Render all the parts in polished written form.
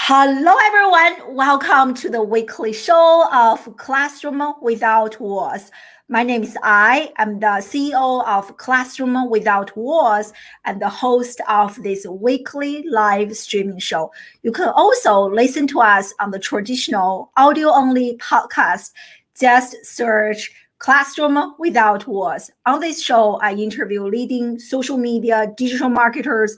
Hello, everyone. Welcome to the weekly show of Classroom Without Walls. My name is I'm the CEO of Classroom Without Walls and the host of this weekly live streaming show. You can also listen to us on the traditional audio-only podcast. Just search Classroom Without Walls. On this show, I interview leading social media, digital marketers,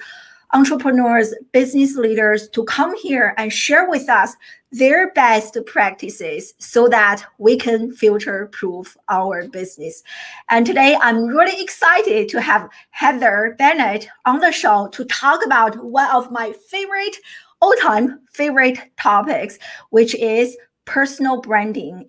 entrepreneurs, business leaders to come here and share with us their best practices so that we can future-proof our business. And today, I'm really excited to have Heather Bennett on the show to talk about one of my all-time favorite topics, which is personal branding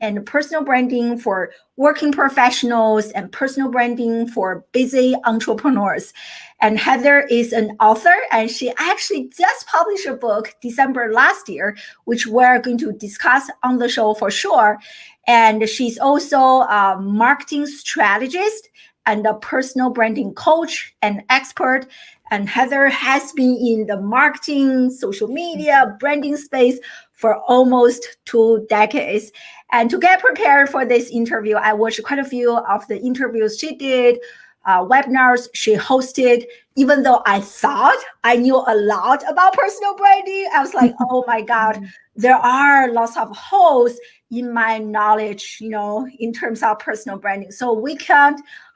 for working professionals and personal branding for busy entrepreneurs. And Heather is an author, and she actually just published a book December last year, which we're going to discuss on the show for sure. And she's also a marketing strategist and a personal branding coach and expert. And Heather has been in the marketing, social media, branding space for almost 2 decades. And to get prepared for this interview, I watched quite a few of the interviews she did, webinars she hosted. Even though I thought I knew a lot about personal branding, I was like, oh my God, there are lots of holes in my knowledge, in terms of personal branding. So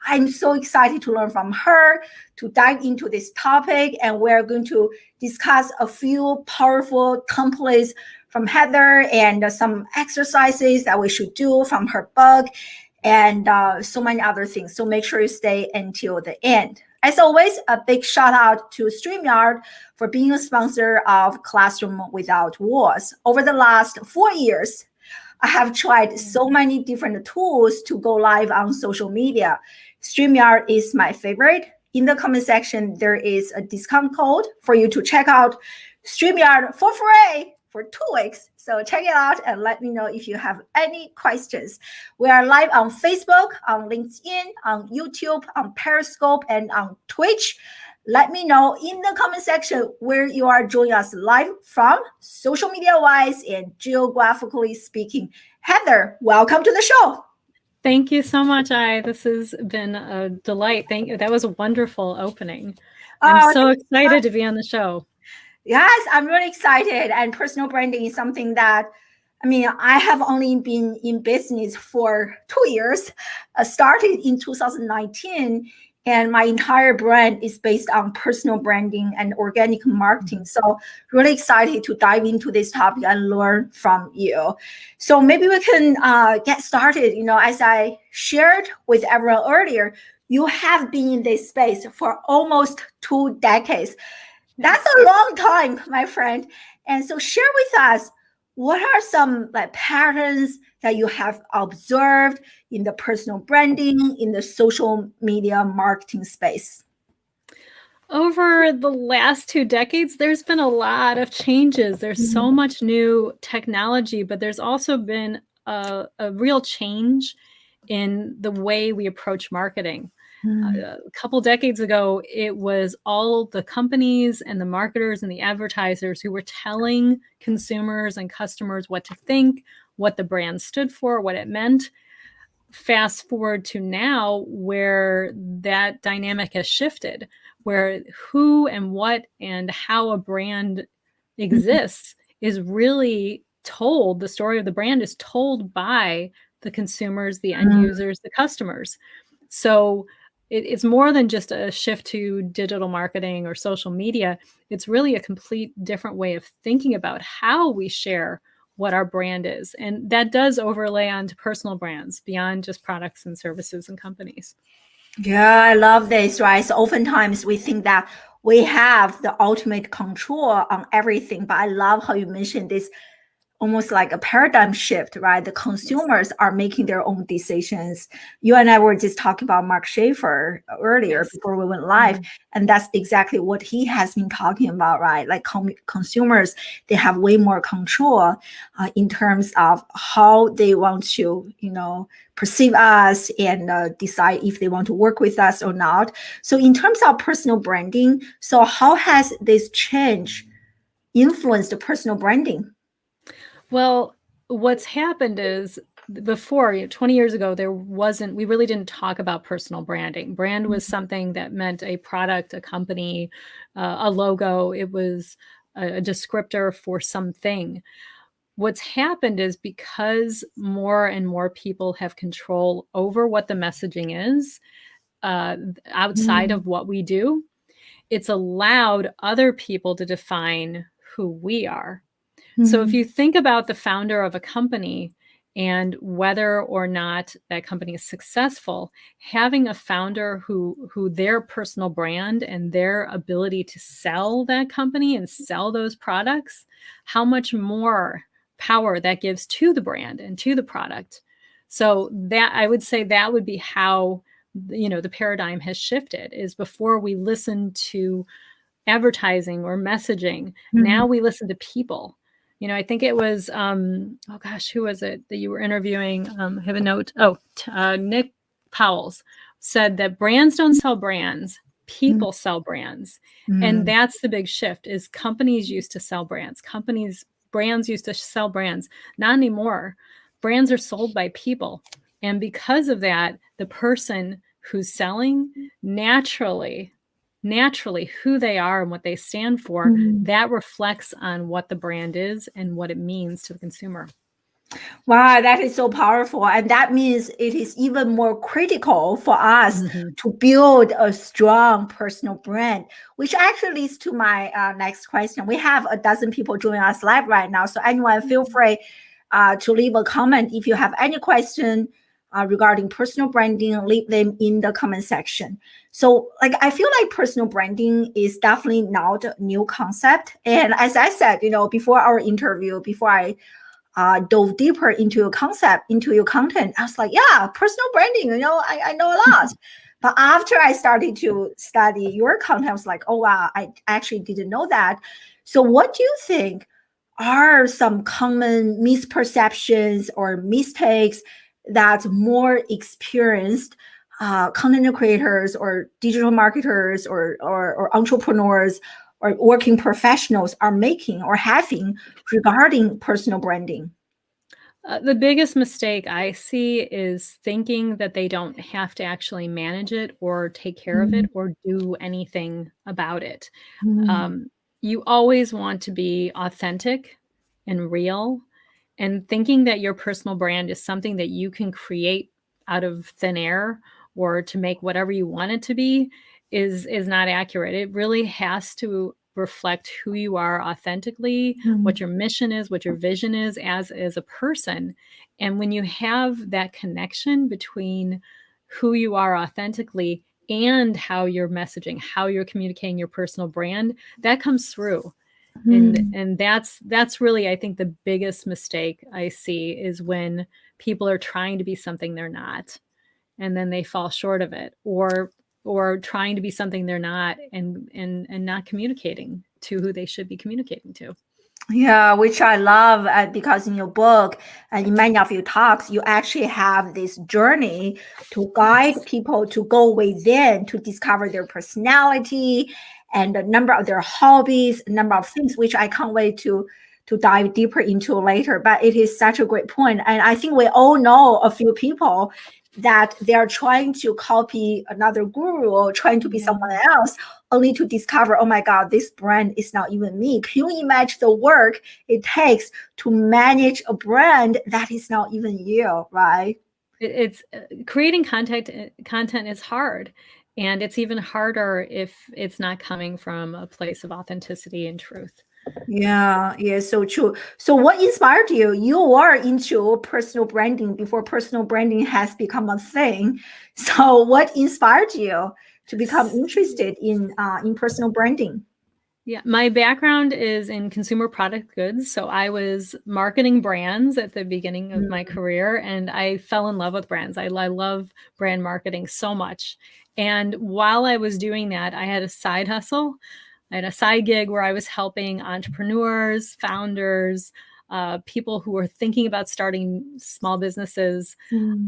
I'm so excited to learn from her, to dive into this topic. And we're going to discuss a few powerful templates from Heather and some exercises that we should do from her book and so many other things. So make sure you stay until the end. As always, a big shout out to StreamYard for being a sponsor of Classroom Without Walls. Over the last 4 years, I have tried so many different tools to go live on social media. StreamYard is my favorite. In the comment section, there is a discount code for you to check out StreamYard for free for 2 weeks. So check it out and let me know if you have any questions. We are live on Facebook, on LinkedIn, on YouTube, on Periscope, and on Twitch. Let me know in the comment section where you are joining us live from, social media-wise and geographically speaking. Heather, welcome to the show. Thank you so much, This has been a delight. Thank you. That was a wonderful opening. I'm so excited to be on the show. Yes, I'm really excited. And personal branding is something that, I have only been in business for 2 years, started in 2019. And my entire brand is based on personal branding and organic marketing. So really excited to dive into this topic and learn from you. So maybe we can get started. As I shared with everyone earlier, you have been in this space for almost 2 decades. That's a long time, my friend. And so share with us, what are some patterns that you have observed in the personal branding, in the social media marketing space? Over the last 2 decades, there's been a lot of changes. There's so much new technology, but there's also been a real change in the way we approach marketing. A couple decades ago, it was all the companies and the marketers and the advertisers who were telling consumers and customers what to think, what the brand stood for, what it meant. Fast forward to now, where that dynamic has shifted, where who and what and how a brand exists is really told. The story of the brand is told by the consumers, the end users, the customers. So it's more than just a shift to digital marketing or social media. It's really a complete different way of thinking about how we share what our brand is. And that does overlay onto personal brands beyond just products and services and companies. Yeah, I love this, right? So oftentimes we think that we have the ultimate control on everything, but I love how you mentioned this almost like a paradigm shift, right? The consumers are making their own decisions. You and I were just talking about Mark Schaefer earlier before we went live, and that's exactly what he has been talking about, right? Like consumers, they have way more control in terms of how they want to, perceive us and decide if they want to work with us or not. So in terms of personal branding, so how has this changed influenced personal branding? Well, what's happened is before, 20 years ago, we really didn't talk about personal branding. Brand was something that meant a product, a company, a logo. It was a descriptor for something. What's happened is because more and more people have control over what the messaging is outside of what we do, it's allowed other people to define who we are. So if you think about the founder of a company and whether or not that company is successful, having a founder who their personal brand and their ability to sell that company and sell those products, how much more power that gives to the brand and to the product. So that, I would say, that would be how, the paradigm has shifted, is before we listen to advertising or messaging, now we listen to people. I think it was, oh gosh, who was it that you were interviewing? I have a note. Nick Powell's said that brands don't sell brands, people sell brands. And that's the big shift, is companies used to sell brands. Brands used to sell brands. Not anymore. Brands are sold by people. And because of that, the person who's selling, naturally who they are and what they stand for, that reflects on what the brand is and what it means to the consumer. Wow, that is so powerful. And that means it is even more critical for us to build a strong personal brand, which actually leads to my next question. We have a dozen people joining us live right now. So anyone, feel free to leave a comment. If you have any question regarding personal branding, leave them in the comment section. So I feel like personal branding is definitely not a new concept. And as I said, before our interview, before I dove deeper into your concept, into your content, I was like, yeah, personal branding, I know a lot. But after I started to study your content, I was like, oh, wow, I actually didn't know that. So what do you think are some common misperceptions or mistakes that more experienced content creators or digital marketers or entrepreneurs or working professionals are making or having regarding personal branding? The biggest mistake I see is thinking that they don't have to actually manage it or take care of it or do anything about it. You always want to be authentic and real, and thinking that your personal brand is something that you can create out of thin air or to make whatever you want it to be is not accurate. It really has to reflect who you are authentically, what your mission is, what your vision is as a person. And when you have that connection between who you are authentically and how you're messaging, how you're communicating your personal brand, that comes through. And that's really, I think, the biggest mistake I see is when people are trying to be something they're not, and then they fall short of it, or trying to be something they're not and not communicating to who they should be communicating to. Yeah, which I love because in your book and in many of your talks, you actually have this journey to guide people to go within to discover their personality and a number of their hobbies, a number of things, which I can't wait to dive deeper into later. But it is such a great point. And I think we all know a few people that they are trying to copy another guru or trying to be someone else, only to discover, oh my God, this brand is not even me. Can you imagine the work it takes to manage a brand that is not even you, right? It's creating content is hard, and it's even harder if it's not coming from a place of authenticity and truth. Yeah, so true. So what inspired you? You were into personal branding before personal branding has become a thing. So what inspired you to become interested in personal branding? Yeah, my background is in consumer product goods. So I was marketing brands at the beginning of my career, and I fell in love with brands. I love brand marketing so much. And while I was doing that, I had a side hustle. I had a side gig where I was helping entrepreneurs, founders, people who were thinking about starting small businesses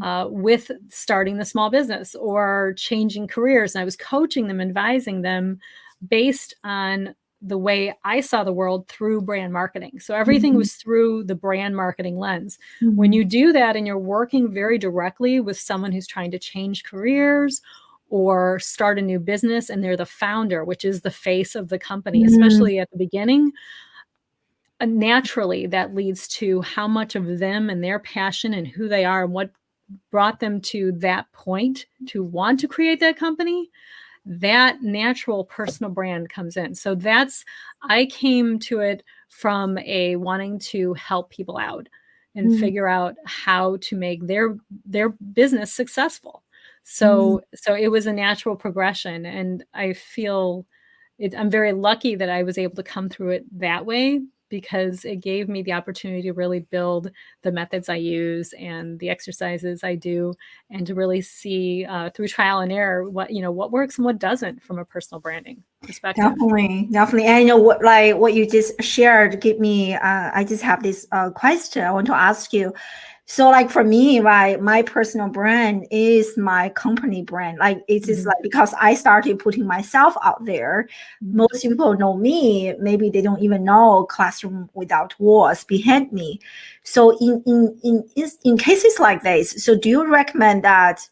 with starting the small business or changing careers. And I was coaching them, advising them based on the way I saw the world through brand marketing. So everything was through the brand marketing lens. When you do that and you're working very directly with someone who's trying to change careers or start a new business, and they're the founder, which is the face of the company, especially at the beginning, naturally that leads to how much of them and their passion and who they are and what brought them to that point to want to create that company. That natural personal brand comes in. So I came to it from a wanting to help people out and figure out how to make their business successful. So it was a natural progression, and I feel I'm very lucky that I was able to come through it that way, because it gave me the opportunity to really build the methods I use and the exercises I do, and to really see through trial and error what works and what doesn't from a personal branding perspective. Definitely. And what you just shared, give me, I just have this question I want to ask you. So like for me, right, my personal brand is my company brand. Like it's just like, because I started putting myself out there, most people know me, maybe they don't even know Classroom Without Walls behind me. So in cases like this, so do you recommend that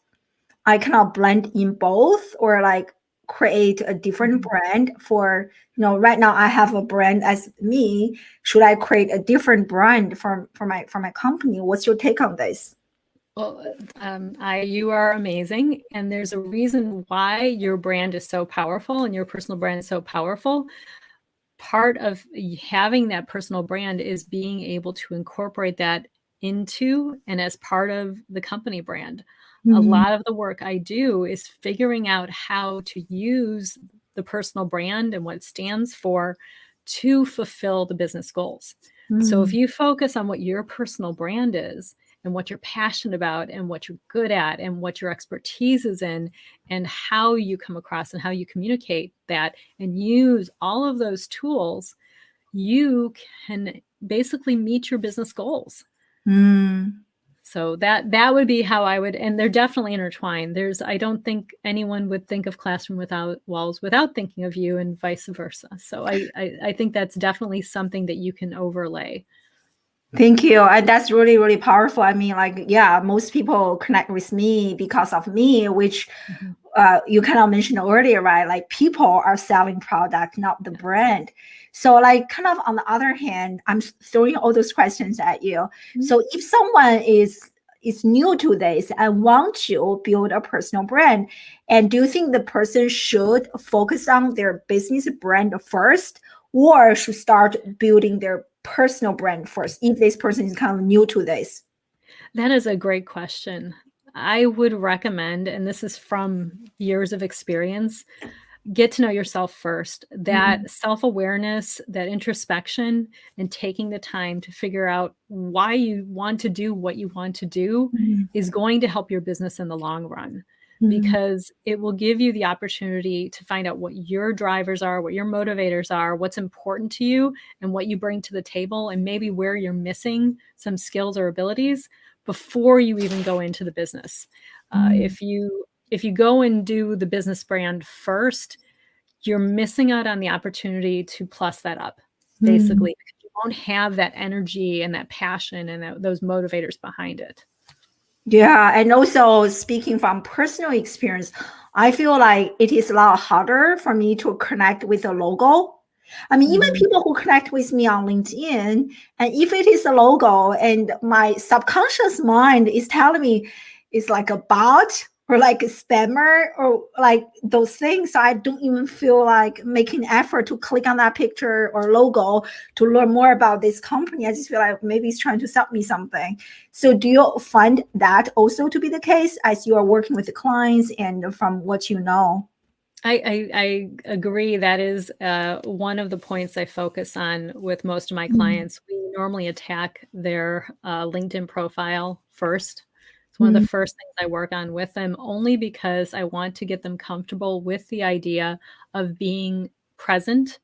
I cannot blend in both, or like create a different brand for, right now I have a brand as me. Should I create a different brand for my company? What's your take on this? Well, you are amazing. And there's a reason why your brand is so powerful and your personal brand is so powerful. Part of having that personal brand is being able to incorporate that into and as part of the company brand. A lot of the work I do is figuring out how to use the personal brand and what it stands for to fulfill the business goals. So if you focus on what your personal brand is and what you're passionate about and what you're good at and what your expertise is in and how you come across and how you communicate that and use all of those tools, you can basically meet your business goals. So that would be how I would, and they're definitely intertwined. I don't think anyone would think of Classroom Without Walls without thinking of you, and vice versa. So I think that's definitely something that you can overlay. Thank you. And that's really, really powerful. I mean, like, yeah, most people connect with me because of me, which you kind of mentioned earlier, right? Like people are selling product, not the brand. So like kind of on the other hand, I'm throwing all those questions at you. So if someone is new to this and want to build a personal brand, and do you think the person should focus on their business brand first, or should start building their personal brand first if this person is kind of new to this? That is a great question. I would recommend, and this is from years of experience, get to know yourself first. That self-awareness, that introspection, and taking the time to figure out why you want to do what you want to do is going to help your business in the long run, because it will give you the opportunity to find out what your drivers are, what your motivators are, what's important to you, and what you bring to the table, and maybe where you're missing some skills or abilities before you even go into the business. If you go and do the business brand first, you're missing out on the opportunity to plus that up, basically, because you won't have that energy and that passion and those motivators behind it. Yeah, and also speaking from personal experience, I feel like it is a lot harder for me to connect with a logo. I mean, even people who connect with me on LinkedIn, and if it is a logo and my subconscious mind is telling me it's like a bot or like a spammer or like those things, so I don't even feel like making effort to click on that picture or logo to learn more about this company. I just feel like maybe it's trying to sell me something. So do you find that also to be the case as you are working with the clients and from what you know? I agree. That is one of the points I focus on with most of my clients. We normally attack their LinkedIn profile first. It's one of the first things I work on with them, only because I want to get them comfortable with the idea of being present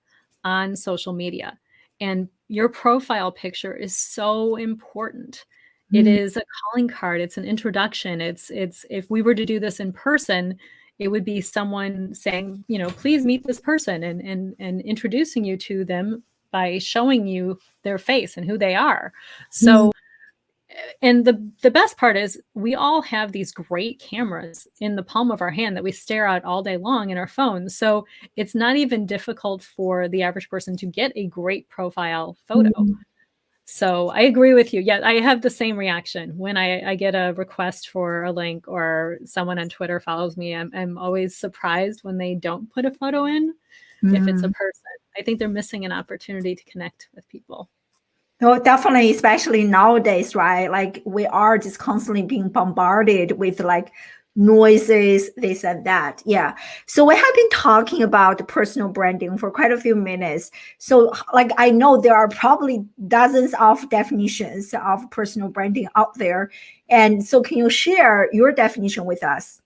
on social media. And your profile picture is so important. It is a calling card. It's an introduction. It's if we were to do this in person, it would be someone saying, please meet this person and introducing you to them by showing you their face and who they are. So, and the best part is we all have these great cameras in the palm of our hand that we stare at all day long in our phones. So it's not even difficult for the average person to get a great profile photo. So I agree with you. Yeah, I have the same reaction when I get a request for a link or someone on Twitter follows me. I'm always surprised when they don't put a photo in if it's a person. I think they're missing an opportunity to connect with people. Oh, definitely, especially nowadays, right? Like we are just constantly being bombarded with like noises, this and that. Yeah. So we have been talking about personal branding for quite a few minutes. So like I know there are probably dozens of definitions of personal branding out there. And so can you share your definition with us?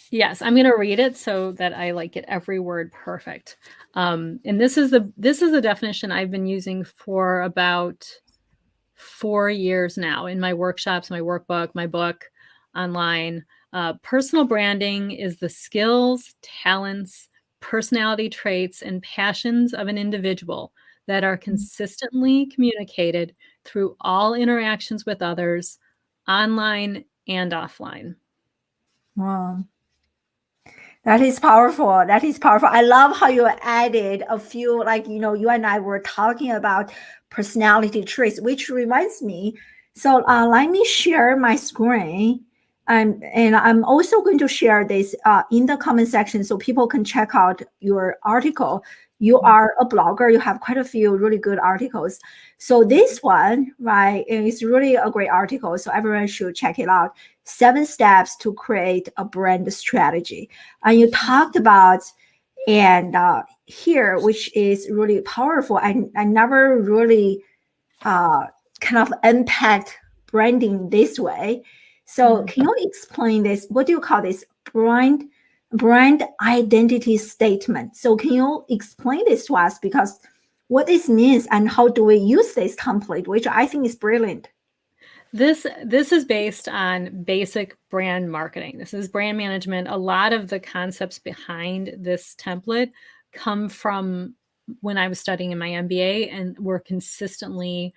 Yes, I'm going to read it so that I like get every word perfect. And this is the definition I've been using for about 4 years now in my workshops, my workbook, my book, online. Personal branding is the skills, talents, personality traits, and passions of an individual that are consistently communicated through all interactions with others, online and offline. Wow. That is powerful. That is powerful. I love how you added a few, like, you and I were talking about personality traits, which reminds me. So let me share my screen. And I'm also going to share this in the comment section so people can check out your article. You are a blogger. You have quite a few really good articles. So this one, right, is really a great article. So everyone should check it out. 7 steps to create a brand strategy. And you talked about, and here, which is really powerful. I never really kind of unpacked branding this way. So can you explain this? What do you call this? Brand identity statement. So can you explain this to us? Because what this means and how do we use this template, which I think is brilliant. This is based on basic brand marketing. This is brand management. A lot of the concepts behind this template come from when I was studying in my MBA and were consistently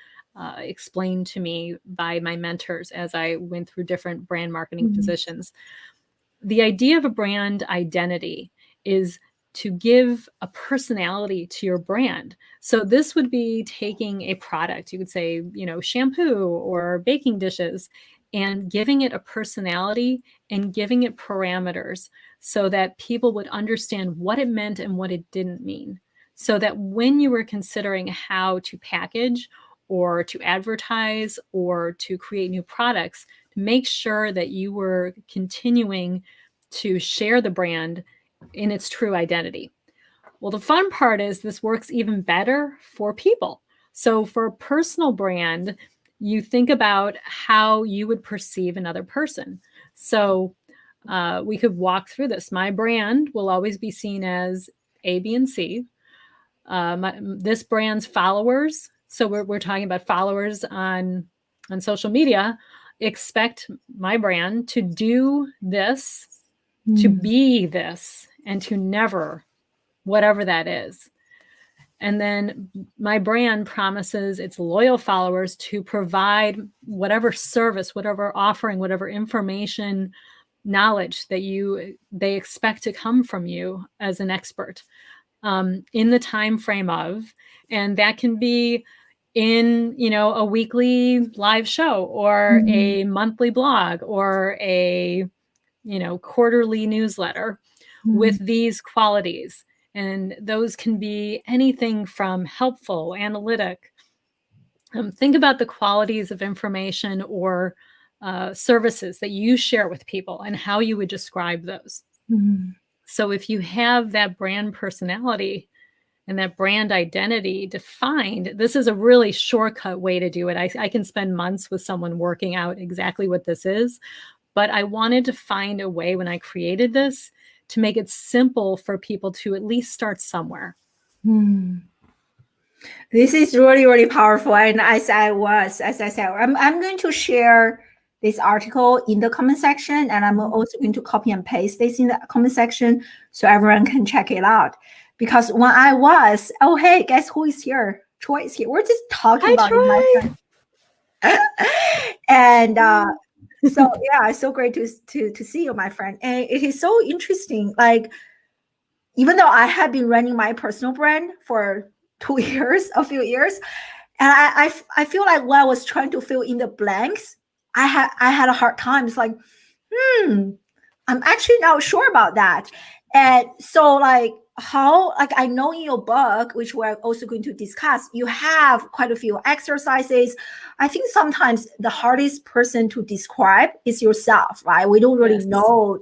explained to me by my mentors as I went through different brand marketing positions. The idea of a brand identity is to give a personality to your brand. So this would be taking a product, you could say, shampoo or baking dishes, and giving it a personality and giving it parameters so that people would understand what it meant and what it didn't mean. So that when you were considering how to package or to advertise or to create new products, to make sure that you were continuing to share the brand in its true identity. Well, the fun part is this works even better for people. So for a personal brand, you think about how you would perceive another person. So we could walk through this. My brand will always be seen as A, B, and C. This brand's followers, so we're talking about followers on social media, expect my brand to do this, to be this, and to never, whatever that is. And then my brand promises its loyal followers to provide whatever service, whatever offering, whatever information, knowledge that they expect to come from you as an expert in the time frame of, and that can be in a weekly live show or a monthly blog or a quarterly newsletter with these qualities. And those can be anything from helpful, analytic. Think about the qualities of information or services that you share with people and how you would describe those. So if you have that brand personality and that brand identity defined, this is a really shortcut way to do it. I can spend months with someone working out exactly what this is, but I wanted to find a way when I created this to make it simple for people to at least start somewhere. This is really, really powerful. And as I said, I'm going to share this article in the comment section, and I'm also going to copy and paste this in the comment section so everyone can check it out. Because when I was, oh, hey, guess who is here? Troy is here. We're just talking Hi, about Troy. it, my friend. And so yeah, it's so great to see you, my friend. And it is so interesting. Like, even though I have been running my personal brand for a few years, and I feel like when I was trying to fill in the blanks, I had a hard time. It's like, I'm actually not sure about that. And so like I know in your book, which we're also going to discuss, you have quite a few exercises. I think sometimes the hardest person to describe is yourself, right? We don't really know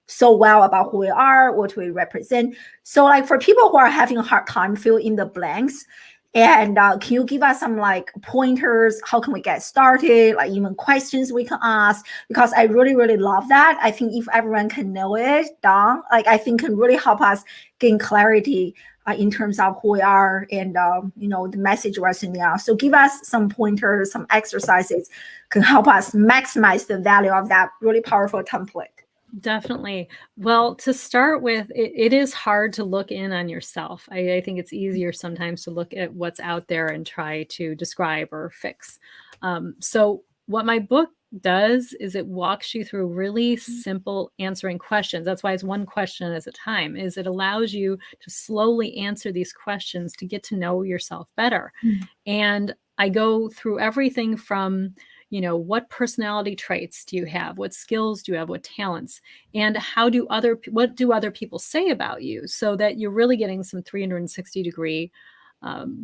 so well about who we are, what we represent. So like for people who are having a hard time fill in the blanks, and can you give us some like pointers? How can we get started? Like even questions we can ask? Because I really, really love that. I think if everyone can know it down, like I think can really help us gain clarity in terms of who we are and the message we're sending out. So give us some pointers, some exercises can help us maximize the value of that really powerful template. Definitely. Well, to start with, it is hard to look in on yourself. I think it's easier sometimes to look at what's out there and try to describe or fix. So what my book does is it walks you through really simple answering questions. That's why it's one question at a time, is it allows you to slowly answer these questions to get to know yourself better. And I go through everything from, what personality traits do you have? What skills do you have? What talents? And what do other people say about you? So that you're really getting some 360-degree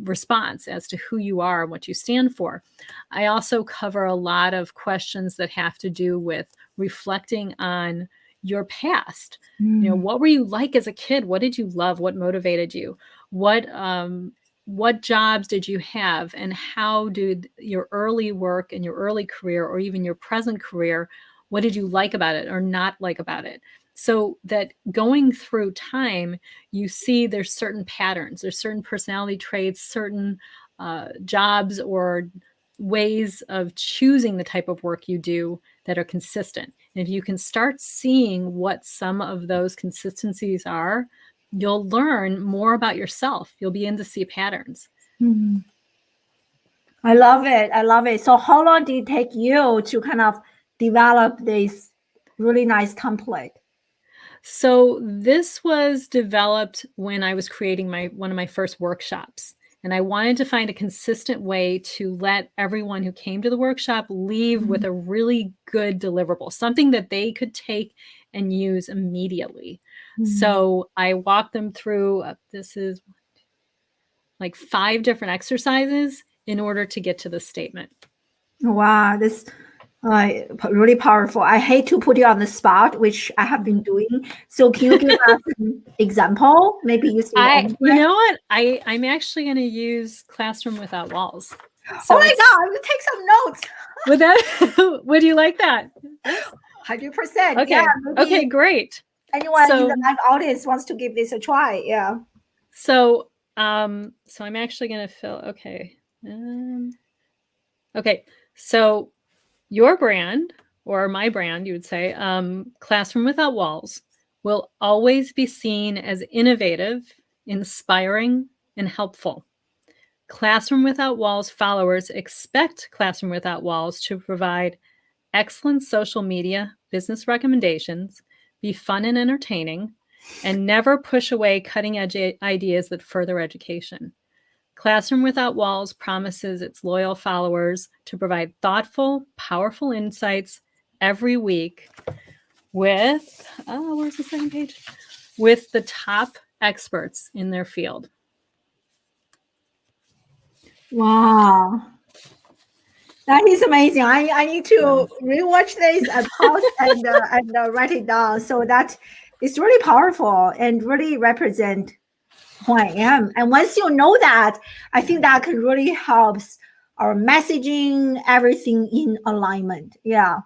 response as to who you are and what you stand for. I also cover a lot of questions that have to do with reflecting on your past. What were you like as a kid? What did you love? What motivated you? What jobs did you have, and how did your early work and your early career, or even your present career, what did you like about it or not like about it? So that going through time, you see there's certain patterns, there's certain personality traits, certain jobs or ways of choosing the type of work you do that are consistent. And if you can start seeing what some of those consistencies are, you'll learn more about yourself. You'll begin to see patterns. I love it. I love it. So how long did it take you to kind of develop this really nice template? So this was developed when I was creating one of my first workshops. And I wanted to find a consistent way to let everyone who came to the workshop leave with a really good deliverable, something that they could take and use immediately. So I walked them through, this is like 5 different exercises in order to get to the statement. Wow, this really powerful. I hate to put you on the spot, which I have been doing. So can you give us an example? Maybe you see. You know what? I'm actually going to use Classroom Without Walls. So oh my God, I'm going to take some notes. Would you like that? 100%. Okay. Yeah, okay, great. Anyone in the live audience wants to give this a try. Yeah. So I'm actually going to fill. Okay. Okay. So your brand, or my brand, you would say, Classroom Without Walls, will always be seen as innovative, inspiring, and helpful. Classroom Without Walls followers expect Classroom Without Walls to provide excellent social media business recommendations, be fun and entertaining, and never push away cutting-edge ideas that further education. Classroom Without Walls promises its loyal followers to provide thoughtful, powerful insights every week with, where's the second page? With the top experts in their field. Wow. That is amazing. I need to rewatch this and pause and write it down. So that is really powerful and really represent who I am. And once you know that, I think that can really help our messaging, everything in alignment. Yeah.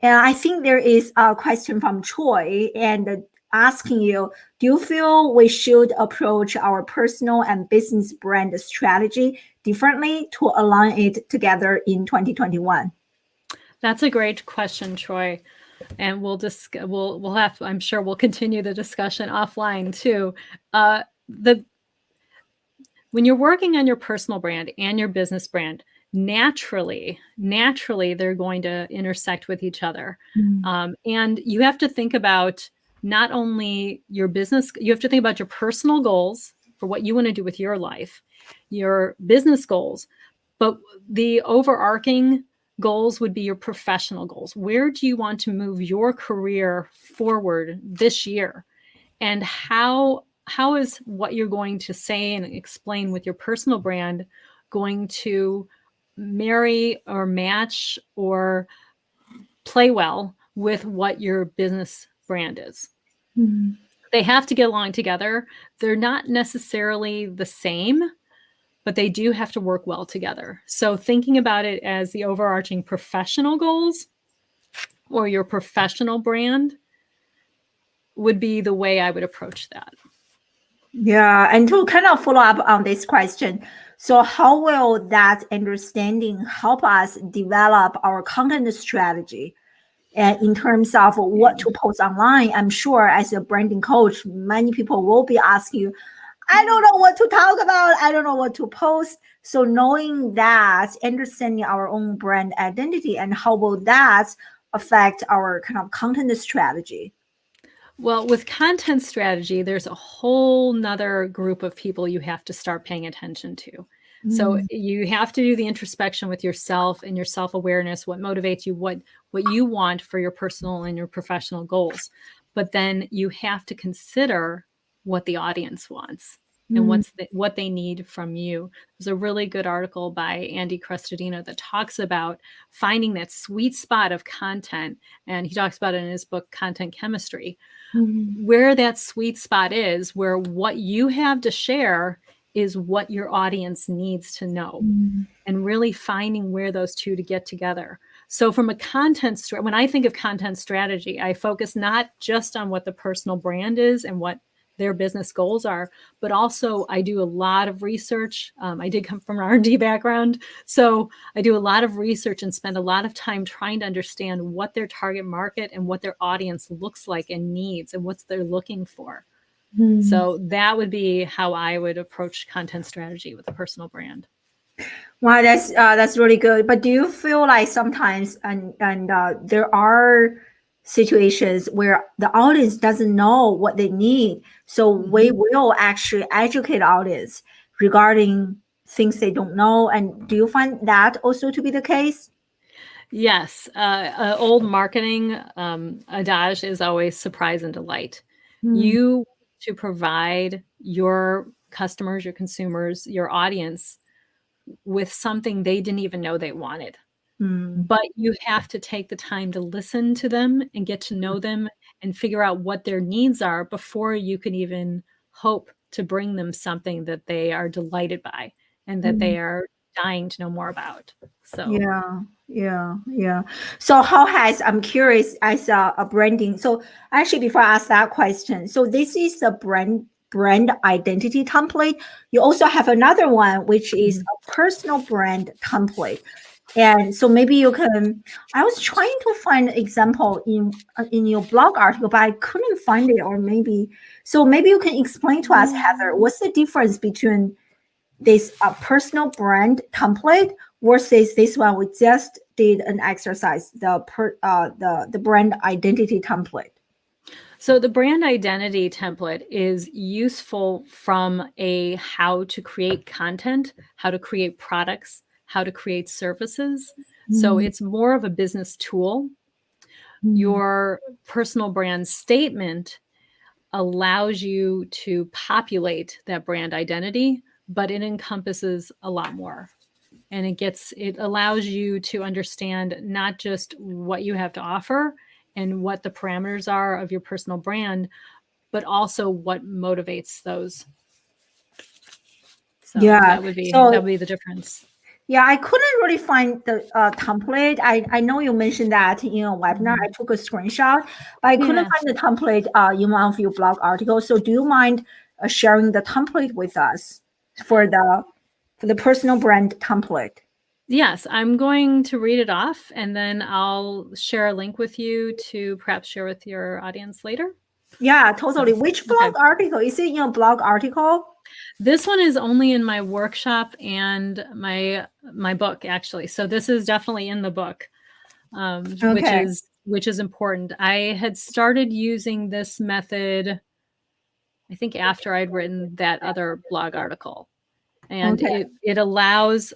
And I think there is a question from Troy and asking you, do you feel we should approach our personal and business brand strategy differently to align it together in 2021? That's a great question, Troy. And we'll have, I'm sure we'll continue the discussion offline too. When you're working on your personal brand and your business brand, naturally, they're going to intersect with each other. And you have to think about not only your business, you have to think about your personal goals for what you want to do with your life, your business goals, but the overarching goals would be your professional goals. Where do you want to move your career forward this year? And how is what you're going to say and explain with your personal brand going to marry or match or play well with what your business brand is? They have to get along together. They're not necessarily the same, but they do have to work well together. So thinking about it as the overarching professional goals or your professional brand would be the way I would approach that. Yeah, and to kind of follow up on this question, so how will that understanding help us develop our content strategy? And in terms of what to post online, I'm sure as a branding coach, many people will be asking you, I don't know what to talk about. I don't know what to post. So knowing that, understanding our own brand identity, and how will that affect our kind of content strategy? Well, with content strategy, there's a whole nother group of people you have to start paying attention to. So you have to do the introspection with yourself and your self-awareness, what motivates you, what you want for your personal and your professional goals. But then you have to consider what the audience wants and what they need from you. There's a really good article by Andy Crestodino that talks about finding that sweet spot of content. And he talks about it in his book, Content Chemistry, where that sweet spot is, where what you have to share is what your audience needs to know, and really finding where those two to get together. So from a when I think of content strategy, I focus not just on what the personal brand is and what their business goals are, but also I do a lot of research. I did come from an R&D background, so I do a lot of research and spend a lot of time trying to understand what their target market and what their audience looks like and needs and what they're looking for. So that would be how I would approach content strategy with a personal brand. Wow, that's really good. But do you feel like sometimes there are situations where the audience doesn't know what they need, so we will actually educate audience regarding things they don't know? And do you find that also to be the case? Yes, old marketing adage is always surprise and delight. You to provide your customers, your consumers, your audience with something they didn't even know they wanted. But you have to take the time to listen to them and get to know them and figure out what their needs are before you can even hope to bring them something that they are delighted by and that they are dying to know more about. So Yeah. So I'm curious as a branding. So actually, before I ask that question, so this is the brand identity template. You also have another one, which is a personal brand template. And so maybe you can, I was trying to find an example in your blog article, but I couldn't find it, or maybe you can explain to us, Heather, what's the difference between this personal brand template versus this one we just did an exercise, the brand identity template? So the brand identity template is useful from a how to create content, how to create products, how to create services. So it's more of a business tool. Your personal brand statement allows you to populate that brand identity, but it encompasses a lot more. And it allows you to understand not just what you have to offer and what the parameters are of your personal brand, but also what motivates those. So that would be the difference. Yeah, I couldn't really find the template. I know you mentioned that in a webinar. I took a screenshot, but I couldn't find the template in one of your blog articles. So do you mind sharing the template with us for the personal brand template? Yes, I'm going to read it off, and then I'll share a link with you to perhaps share with your audience later. Yeah, totally. So, Which okay. blog article? Is it in a blog article? This one is only in my workshop and my book, actually. So this is definitely in the book, Okay. which is important. I had started using this method, I think, after I'd written that other blog article, and Okay. it allows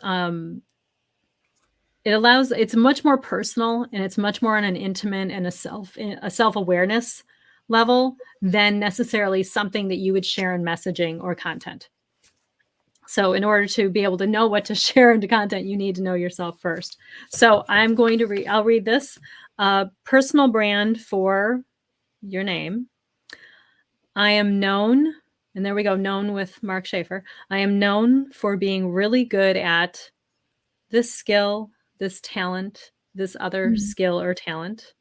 it's much more personal, and it's much more on an intimate and a self-awareness level than necessarily something that you would share in messaging or content. So in order to be able to know what to share into content, you need to know yourself first. So I'm going to I'll read this. Personal brand for your name. I am known, and there we go, known with Mark Schaefer. I am known for being really good at this skill, this talent, this other skill or talent.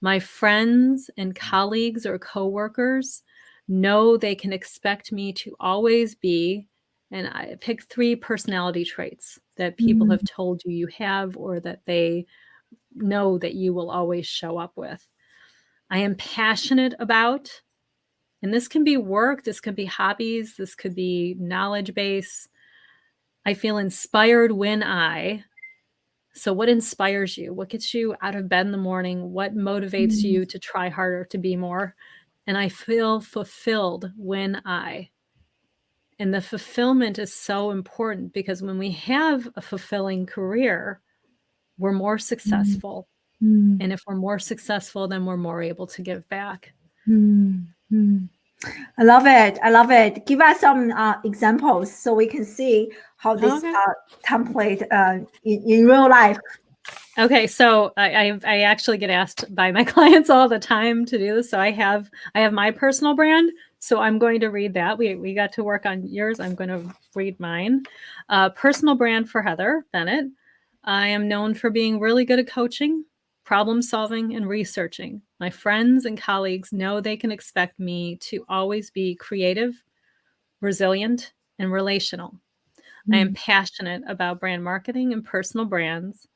My friends and colleagues or coworkers know they can expect me to always be, and I pick 3 personality traits that people have told you you have, or that they know that you will always show up with. I am passionate about, and this can be work, this could be hobbies, this could be knowledge base. I feel inspired when so what inspires you? What gets you out of bed in the morning? What motivates you to try harder, to be more? And I feel fulfilled when and the fulfillment is so important, because when we have a fulfilling career, we're more successful. And if we're more successful, then we're more able to give back. I love it. I love it. Give us some examples so we can see how this Okay. template in real life. Okay, so I actually get asked by my clients all the time to do this. So I have my personal brand. So I'm going to read that. We got to work on yours. I'm going to read mine. Personal brand for Heather Bennett. I am known for being really good at coaching, problem solving, and researching. My friends and colleagues know they can expect me to always be creative, resilient, and relational. I am passionate about brand marketing and personal brands.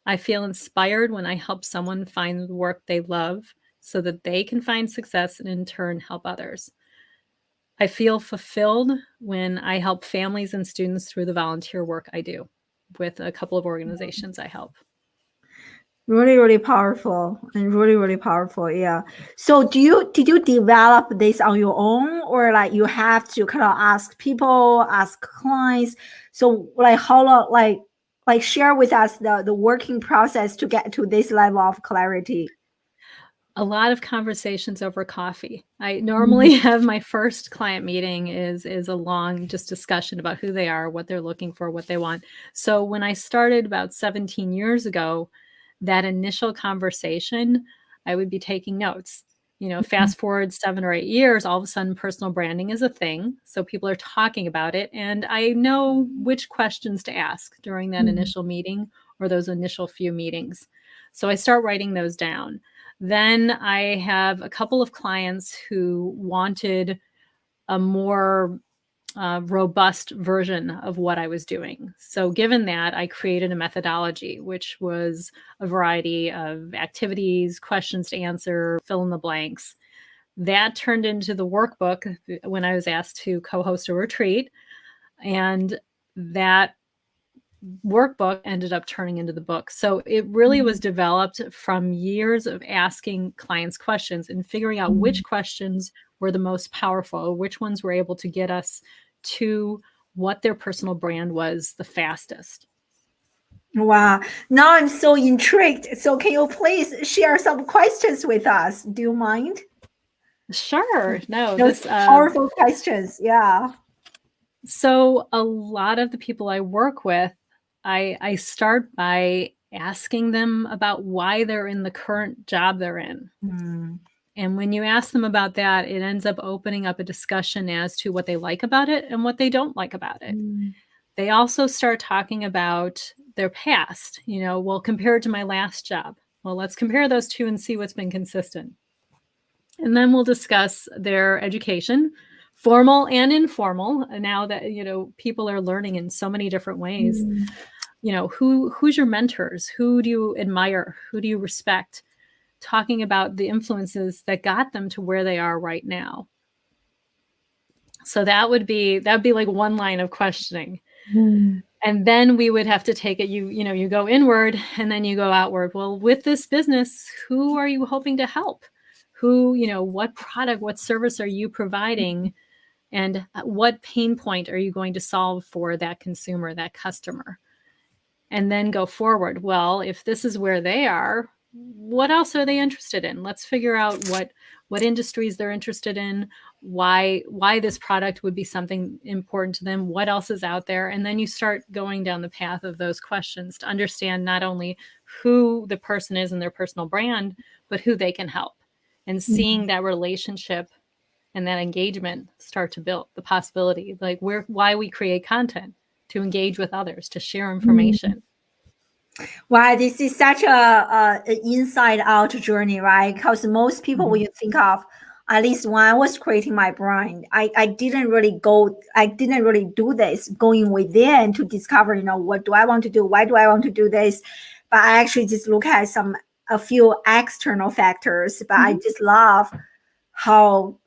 I feel inspired when I help someone find the work they love so that they can find success and in turn help others. I feel fulfilled when I help families and students through the volunteer work I do with a couple of organizations I help. Really, really powerful, and really, really powerful. Yeah. So did you develop this on your own, or like you have to kind of ask people, ask clients? So like how long, like share with us the working process to get to this level of clarity. A lot of conversations over coffee. I normally have my first client meeting is a long just discussion about who they are, what they're looking for, what they want. So when I started about 17 years ago, that initial conversation, I would be taking notes. You know, fast forward 7 or 8 years, all of a sudden personal branding is a thing. So people are talking about it, and I know which questions to ask during that initial meeting or those initial few meetings. So I start writing those down. Then I have a couple of clients who wanted a more robust version of what I was doing. So given that, I created a methodology, which was a variety of activities, questions to answer, fill in the blanks. That turned into the workbook when I was asked to co-host a retreat. And that workbook ended up turning into the book. So it really was developed from years of asking clients questions and figuring out which questions were the most powerful, which ones were able to get us to what their personal brand was the fastest. Wow. Now I'm so intrigued. So can you please share some questions with us? Do you mind? Sure. No, Those powerful questions. Yeah. so a lot of the people I work with, I start by asking them about why they're in the current job they're in. And when you ask them about that, it ends up opening up a discussion as to what they like about it and what they don't like about it. They also start talking about their past, well, compared to my last job. Well, let's compare those two and see what's been consistent. And then we'll discuss their education, formal and informal, now that, people are learning in so many different ways. who's your mentors? Who do you admire? Who do you respect? Talking about the influences that got them to where they are right now. So that'd be like one line of questioning. And then we would have to take it, you go inward and then you go outward. Well, with this business, who are you hoping to help? Who, what product, what service are you providing? And what pain point are you going to solve for that consumer, that customer? And then go forward. Well, if this is where they are, what else are they interested in? Let's figure out what industries they're interested in, why this product would be something important to them, what else is out there. And then you start going down the path of those questions to understand not only who the person is and their personal brand, but who they can help. And seeing that relationship and that engagement start to build the possibility, like why we create content, to engage with others, to share information. Wow, this is such an inside out journey, right? Because most people, when you think of, at least when I was creating my brand, I didn't really do this going within to discover, what do I want to do? Why do I want to do this? But I actually just look at a few external factors, but I just love how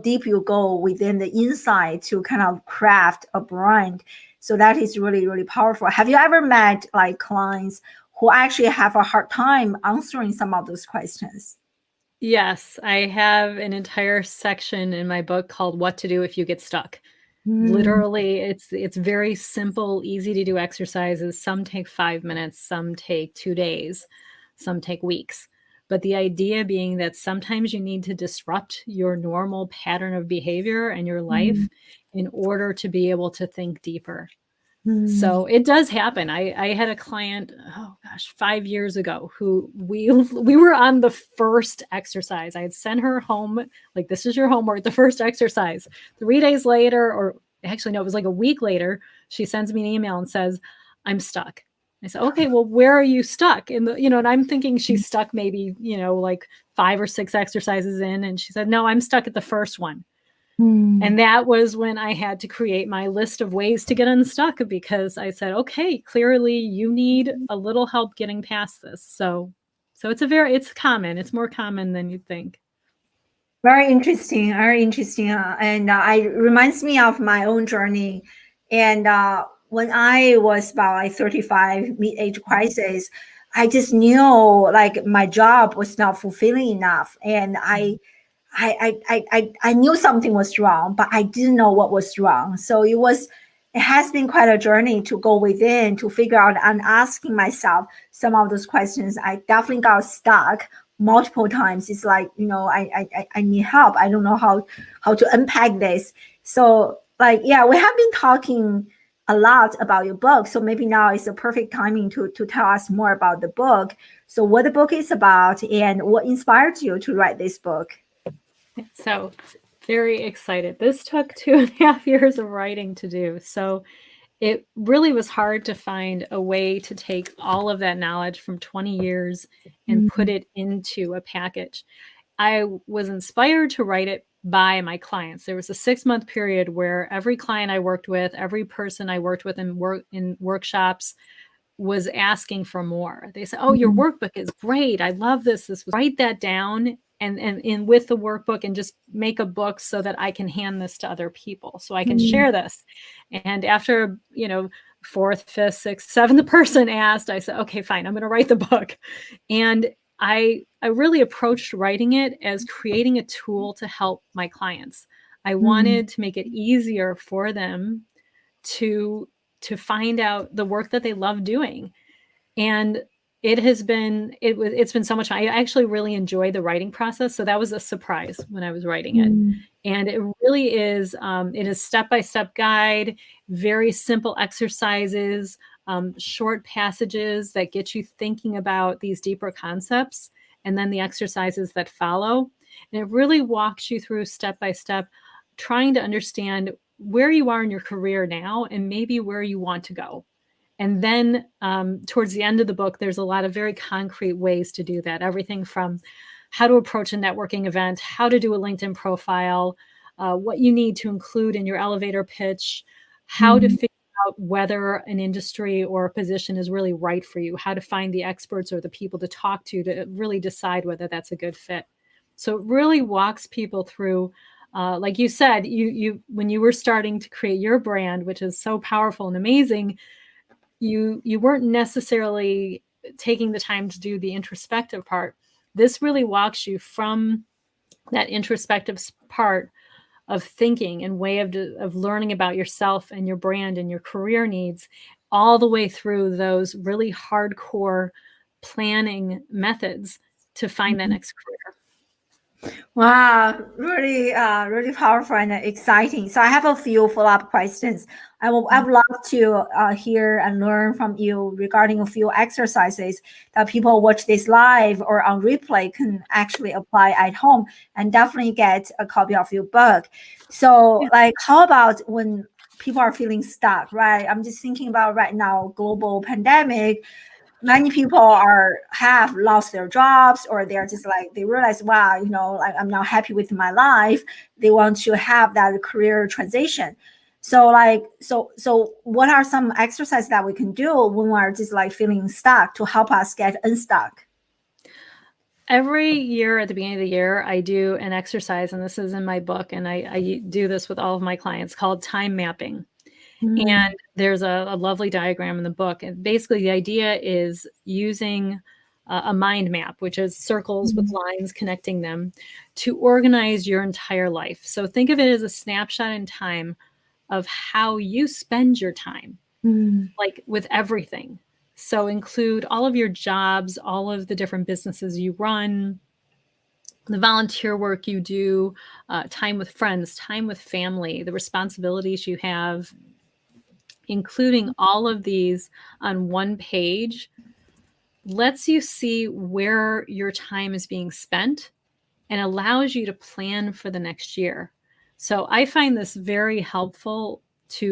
deep you go within the inside to kind of craft a brand. So that is really, really powerful. Have you ever met like clients who actually have a hard time answering some of those questions? Yes, I have an entire section in my book called What to Do If You Get Stuck. Literally, it's very simple, easy to do exercises. Some take 5 minutes, some take 2 days, some take weeks. But the idea being that sometimes you need to disrupt your normal pattern of behavior and your life in order to be able to think deeper. So it does happen. I had a client, 5 years ago, who we were on the first exercise. I had sent her home, like, this is your homework, the first exercise. 3 days later, or actually, no, it was like a week later, she sends me an email and says, I'm stuck. I said, okay, well, where are you stuck? And I'm thinking she's stuck maybe, like 5 or 6 exercises in. And she said, no, I'm stuck at the first one. And that was when I had to create my list of ways to get unstuck, because I said, okay, clearly you need a little help getting past this. So it's common. It's more common than you'd think. Very interesting. Very interesting. And it reminds me of my own journey. And when I was about like 35, mid-age crisis, I just knew like my job was not fulfilling enough. And I knew something was wrong, but I didn't know what was wrong. So it has been quite a journey to go within to figure out and asking myself some of those questions. I definitely got stuck multiple times. It's like, I need help. I don't know how to unpack this. So like, yeah, we have been talking a lot about your book. So maybe now is the perfect timing to tell us more about the book. So what the book is about and what inspired you to write this book? So very excited. This took 2.5 years of writing to do. So it really was hard to find a way to take all of that knowledge from 20 years and put it into a package. I was inspired to write it by my clients. There was a 6-month period where every client I worked with, every person I worked with in workshops was asking for more. They said, oh, your workbook is great. I love this. Write that down and with the workbook and just make a book so that I can hand this to other people, so I can share this. And after, 4th, 5th, 6th, 7th person asked, I said, okay, fine, I'm going to write the book. And I really approached writing it as creating a tool to help my clients. I wanted to make it easier for them to find out the work that they love doing. And it's been so much fun. I actually really enjoy the writing process. So that was a surprise when I was writing it. And it really is, it is step-by-step guide, very simple exercises, short passages that get you thinking about these deeper concepts, and then the exercises that follow. And it really walks you through step-by-step, trying to understand where you are in your career now and maybe where you want to go. And then towards the end of the book, there's a lot of very concrete ways to do that. Everything from how to approach a networking event, how to do a LinkedIn profile, what you need to include in your elevator pitch, how to figure about whether an industry or a position is really right for you, how to find the experts or the people to talk to really decide whether that's a good fit. So it really walks people through, like you said, you when you were starting to create your brand, which is so powerful and amazing, you weren't necessarily taking the time to do the introspective part. This really walks you from that introspective part of thinking and way of learning about yourself and your brand and your career needs, all the way through those really hardcore planning methods to find that next career. Wow, really, really powerful and exciting. So I have a few follow-up questions. I would love to hear and learn from you regarding a few exercises that people watch this live or on replay can actually apply at home and definitely get a copy of your book. So, like, how about when people are feeling stuck, right? I'm just thinking about right now, global pandemic. Many people have lost their jobs, or they're just like, they realize, wow, like I'm not happy with my life. They want to have that career transition. So what are some exercises that we can do when we're just like feeling stuck to help us get unstuck? Every year at the beginning of the year, I do an exercise, and this is in my book, and I do this with all of my clients, called time mapping. And there's a lovely diagram in the book. And basically the idea is using a mind map, which is circles with lines connecting them, to organize your entire life. So think of it as a snapshot in time of how you spend your time, like with everything. So include all of your jobs, all of the different businesses you run, the volunteer work you do, time with friends, time with family, the responsibilities you have. Including all of these on one page lets you see where your time is being spent and allows you to plan for the next year. So I find this very helpful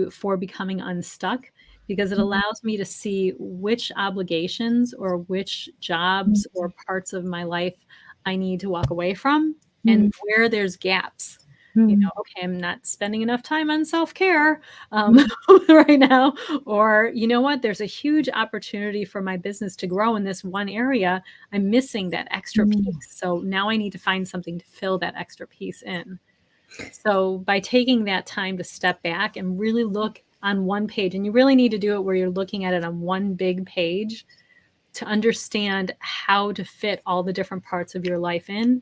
for becoming unstuck, because it allows me to see which obligations or which jobs or parts of my life I need to walk away from, and where there's gaps. Okay, I'm not spending enough time on self-care right now. Or, you know what, there's a huge opportunity for my business to grow in this one area. I'm missing that extra piece. So now I need to find something to fill that extra piece in. So by taking that time to step back and really look on one page, and you really need to do it where you're looking at it on one big page to understand how to fit all the different parts of your life in,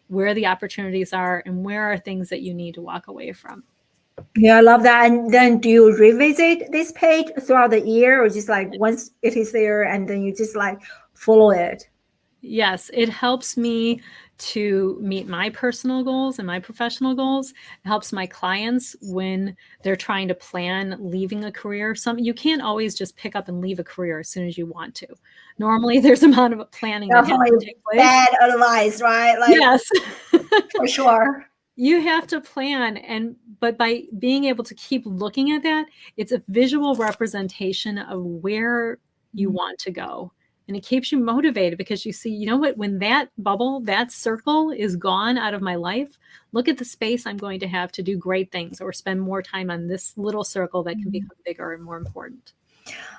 where the opportunities are, and where are things that you need to walk away from. Yeah, I love that. And then do you revisit this page throughout the year, or just like once it is there and then you just like follow it? Yes, it helps me to meet my personal goals and my professional goals. It helps my clients when they're trying to plan leaving a career. You can't always just pick up and leave a career as soon as you want to. Normally there's a amount of planning that has to take place. Bad advice, right? Like, yes. For sure. You have to plan, but by being able to keep looking at that, it's a visual representation of where you want to go. And it keeps you motivated, because you see, you know what, when that bubble, that circle is gone out of my life, look at the space I'm going to have to do great things or spend more time on this little circle that can become bigger and more important.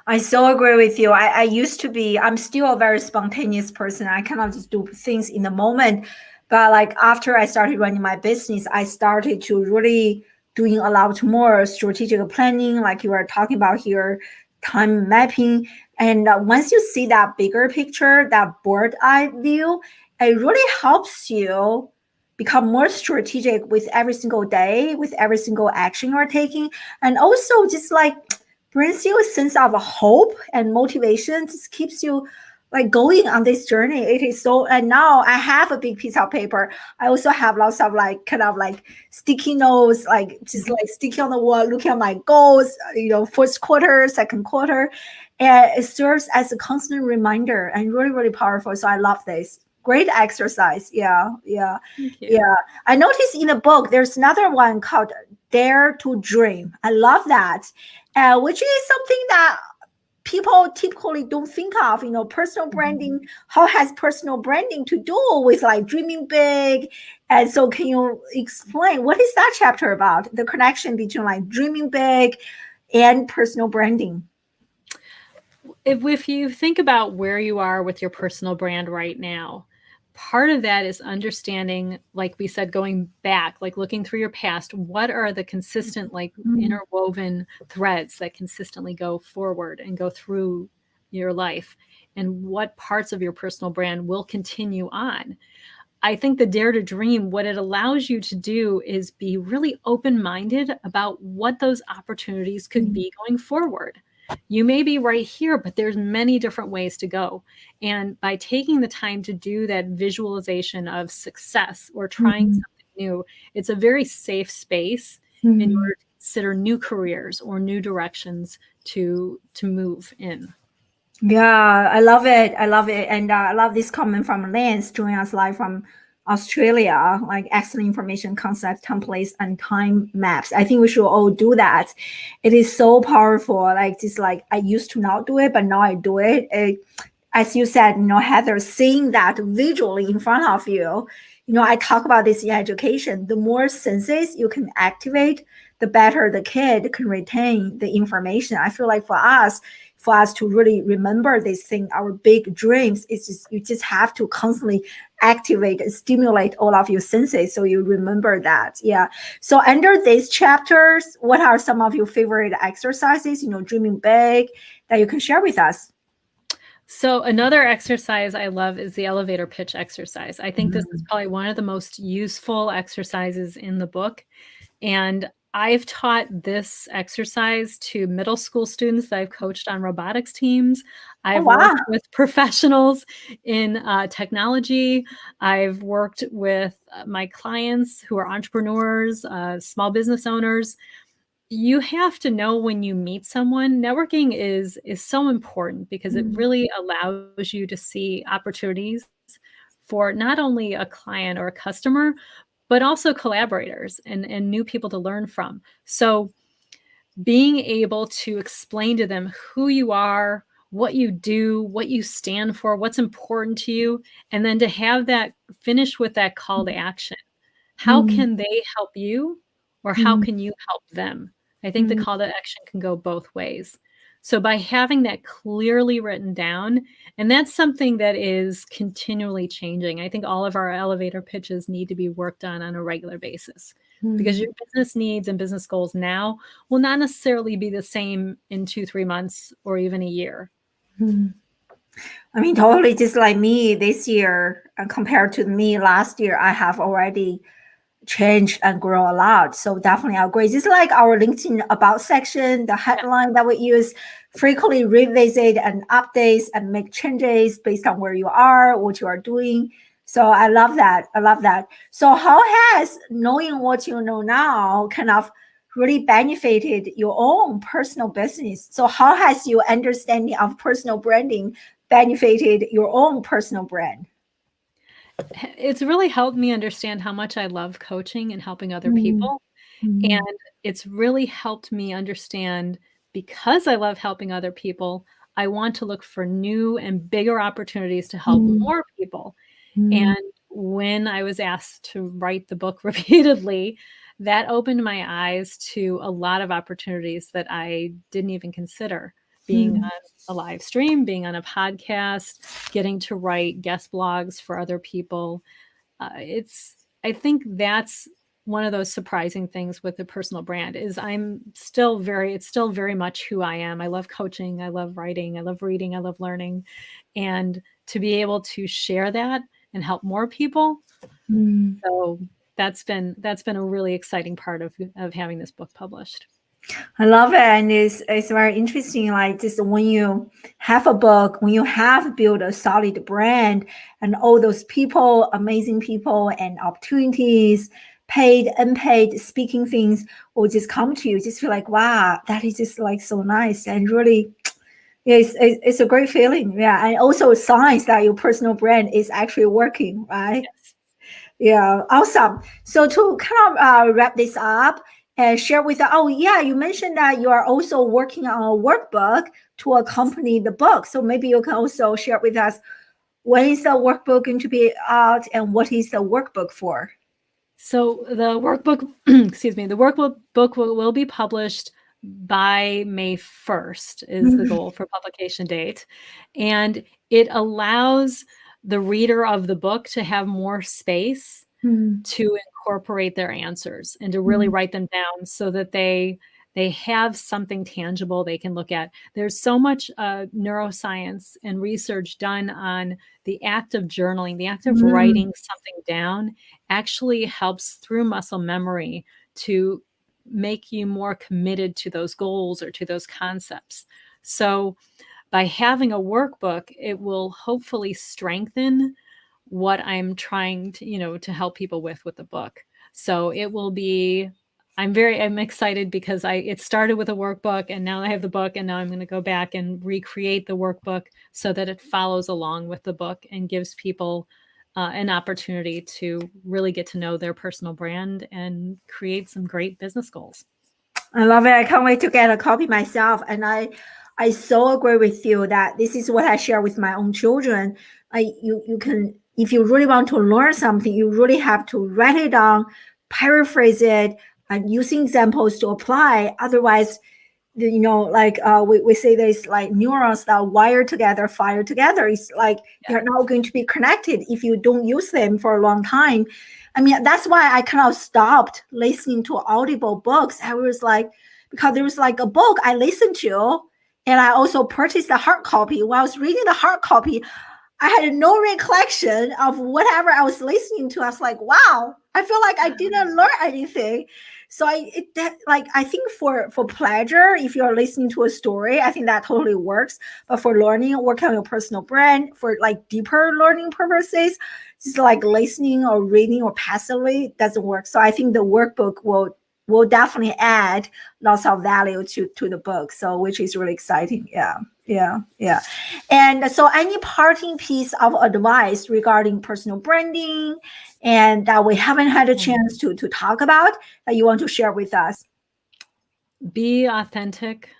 I so agree with you. I'm still a very spontaneous person. I cannot just do things in the moment. But like after I started running my business, I started to really doing a lot more strategic planning, like you were talking about here, time mapping. And once you see that bigger picture, that bird's eye view, it really helps you become more strategic with every single day, with every single action you're taking. And also just like brings you a sense of hope and motivation, just keeps you like going on this journey. It is so, and now I have a big piece of paper. I also have lots of like kind of like sticky notes, like just like sticky on the wall, looking at my goals, first quarter, second quarter. And it serves as a constant reminder and really, really powerful. So I love this. Great exercise. Yeah. I noticed in the book, there's another one called Dare to Dream. I love that, which is something that people typically don't think of. Personal branding. How has personal branding to do with like dreaming big? And so can you explain what is that chapter about? The connection between like dreaming big and personal branding? If you think about where you are with your personal brand right now, part of that is understanding, like we said, going back, like looking through your past, what are the consistent, like interwoven threads that consistently go forward and go through your life, and what parts of your personal brand will continue on. I think the Dare to Dream, what it allows you to do is be really open-minded about what those opportunities could be going forward. You may be right here, but there's many different ways to go. And by taking the time to do that visualization of success or trying something new, it's a very safe space in order to consider new careers or new directions to move in. Yeah, I love it. I love it. And I love this comment from Lance joining us live from Australia, like excellent information, concept, templates, and time maps. I think we should all do that. It is so powerful. Like just like I used to not do it, but now I do it. As you said, Heather, seeing that visually in front of you, I talk about this in education. The more senses you can activate, the better the kid can retain the information. I feel like for us to really remember this thing, our big dreams, is just you just have to constantly activate and stimulate all of your senses so you remember that. Yeah. So under these chapters, what are some of your favorite exercises, dreaming big, that you can share with us? So another exercise I love is the elevator pitch exercise. I think this is probably one of the most useful exercises in the book. And I've taught this exercise to middle school students that I've coached on robotics teams. I've worked with professionals in technology. I've worked with my clients who are entrepreneurs, small business owners. You have to know when you meet someone, networking is so important because it really allows you to see opportunities for not only a client or a customer, but also collaborators and new people to learn from. So being able to explain to them who you are, what you do, what you stand for, what's important to you, and then to have that finish with that call to action. How can they help you, or how can you help them? I think the call to action can go both ways. So by having that clearly written down, and that's something that is continually changing. I think all of our elevator pitches need to be worked on a regular basis because your business needs and business goals now will not necessarily be the same in 2-3 months or even a year. I mean, totally just like me this year, compared to me last year, I have already changed and grow a lot. So definitely I agree. It's like our LinkedIn about section, the headline that we use, frequently revisit and updates and make changes based on where you are, what you are doing. So I love that. I love that. So how has knowing what you know now kind of really benefited your own personal business? So how has your understanding of personal branding benefited your own personal brand? It's really helped me understand how much I love coaching and helping other people. And it's really helped me understand, because I love helping other people, I want to look for new and bigger opportunities to help more people. And when I was asked to write the book repeatedly, that opened my eyes to a lot of opportunities that I didn't even consider. Being on a live stream, being on a podcast, getting to write guest blogs for other people. I think that's one of those surprising things with the personal brand is it's still very much who I am. I love coaching. I love writing. I love reading. I love learning. And to be able to share that and help more people. So that's been a really exciting part of having this book published. I love it. And it's very interesting. Like just when you have a book, when you have built a solid brand and all those people, amazing people and opportunities, paid, unpaid, speaking things will just come to you. Just feel like, wow, that is just like so nice. And really, yeah, it's a great feeling. Yeah. And also signs that your personal brand is actually working, right? Yes. Yeah, awesome. So to kind of wrap this up and share with you mentioned that you are also working on a workbook to accompany the book. So maybe you can also share with us, when is the workbook going to be out and what is the workbook for? So the workbook, the workbook will be published by May 1st is the goal for publication date. And it allows the reader of the book to have more space to incorporate their answers and to really write them down so that they have something tangible they can look at. There's so much neuroscience and research done on the act of journaling, the act of writing something down actually helps through muscle memory to make you more committed to those goals or to those concepts. So by having a workbook, it will hopefully strengthen what I'm trying to, to help people with the book. So it will be, I'm excited because it started with a workbook and now I have the book, and now I'm going to go back and recreate the workbook so that it follows along with the book and gives people an opportunity to really get to know their personal brand and create some great business goals. I love it. I can't wait to get a copy myself. And I so agree with you that this is what I share with my own children. You can, if you really want to learn something, you really have to write it down, paraphrase it, and using examples to apply. Otherwise, like we say there's like neurons that wire together, fire together. It's like they're not going to be connected if you don't use them for a long time. I mean, that's why I kind of stopped listening to audible books. I was like, because there was like a book I listened to, and I also purchased the hard copy. When I was reading the hard copy, I had no recollection of whatever I was listening to. I was like, wow, I feel like I didn't learn anything. So I think for pleasure, if you're listening to a story, I think that totally works. But for learning, working on your personal brand, for like deeper learning purposes, just like listening or reading or passively doesn't work. So I think the workbook will definitely add lots of value to the book. So which is really exciting. Yeah. And so any parting piece of advice regarding personal branding and that we haven't had a chance to talk about that you want to share with us? Be authentic,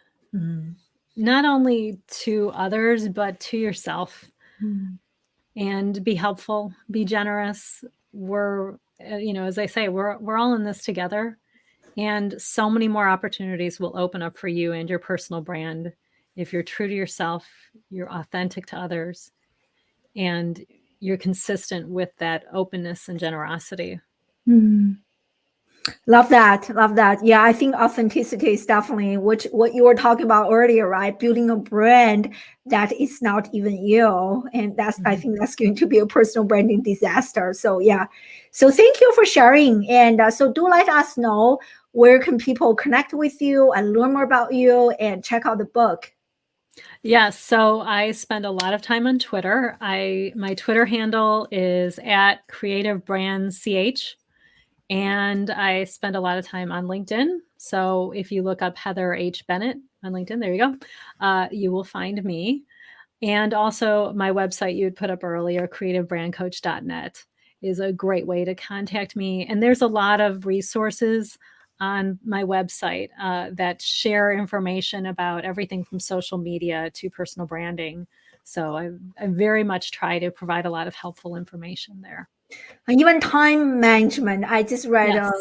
not only to others, but to yourself. And be helpful, be generous. We're, as I say, we're all in this together. And so many more opportunities will open up for you and your personal brand if you're true to yourself, you're authentic to others, and you're consistent with that openness and generosity. Love that. Yeah, I think authenticity is definitely what you were talking about earlier, right? Building a brand that is not even you. And I think that's going to be a personal branding disaster. So yeah. So thank you for sharing. And so do let us know, where can people connect with you and learn more about you and check out the book? Yes, so I spend a lot of time on Twitter. My Twitter handle is @CreativeBrandCH. And I spend a lot of time on LinkedIn. So if you look up Heather H. Bennett on LinkedIn, there you go, you will find me. And also my website you had put up earlier, creativebrandcoach.net, is a great way to contact me. And there's a lot of resources on my website that share information about everything from social media to personal branding. So I very much try to provide a lot of helpful information there. Even time management. I just read an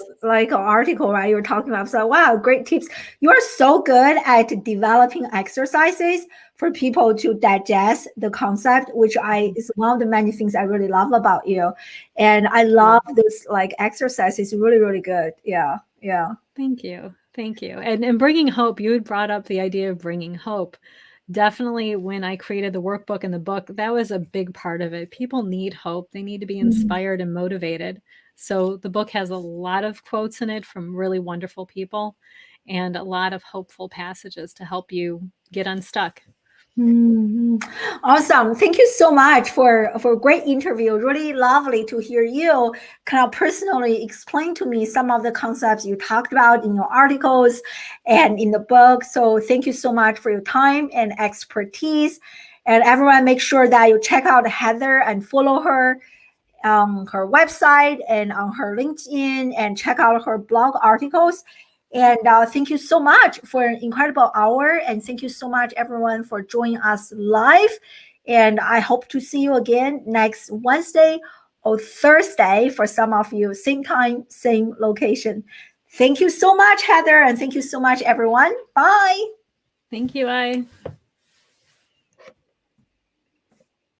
article, right? You were talking about. So wow, great tips. You are so good at developing exercises for people to digest the concept, which is one of the many things I really love about you. And I love this exercise. It's really, really good. Yeah. Thank you. And bringing hope. You had brought up the idea of bringing hope. Definitely when I created the workbook and the book, that was a big part of it. People need hope. They need to be inspired and motivated. So the book has a lot of quotes in it from really wonderful people and a lot of hopeful passages to help you get unstuck. Awesome. Thank you so much for a great interview. Really lovely to hear you kind of personally explain to me some of the concepts you talked about in your articles and in the book. So thank you so much for your time and expertise. And everyone, make sure that you check out Heather and follow her on her website and on her LinkedIn, and check out her blog articles. And thank you so much for an incredible hour. And thank you so much, everyone, for joining us live. And I hope to see you again next Wednesday or Thursday for some of you. Same time, same location. Thank you so much, Heather, and thank you so much, everyone. Bye. Thank you, I.